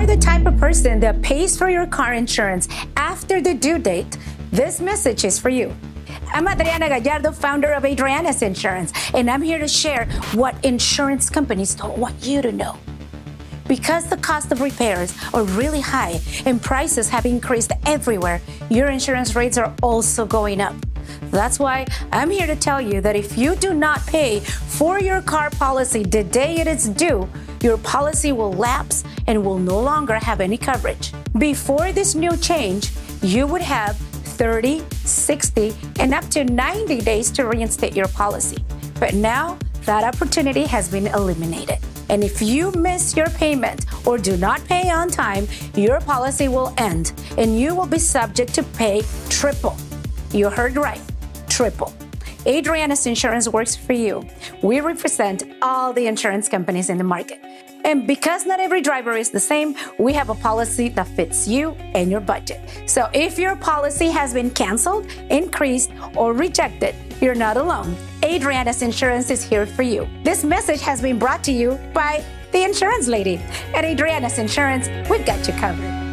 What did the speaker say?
the type of person that pays for your car insurance after the due date, this message is for you. I'm Adriana Gallardo, founder of ADRIANA'S Insurance, and I'm here to share what insurance companies don't want you to know. Because the cost of repairs are really high and prices have increased everywhere, your insurance rates are also going up. That's why I'm here to tell you that if you do not pay for your car policy the day it is due, your policy will lapse and will no longer have any coverage. Before this new change, you would have 30, 60, and up to 90 days to reinstate your policy. But now, that opportunity has been eliminated. And if you miss your payment or do not pay on time, your policy will end and you will be subject to pay triple. You heard right, triple. ADRIANA'S Insurance works for you. We represent all the insurance companies in the market. And because not every driver is the same, we have a policy that fits you and your budget. So if your policy has been canceled, increased, or rejected, you're not alone. ADRIANA'S Insurance is here for you. This message has been brought to you by the insurance lady. At ADRIANA'S Insurance, we've got you covered.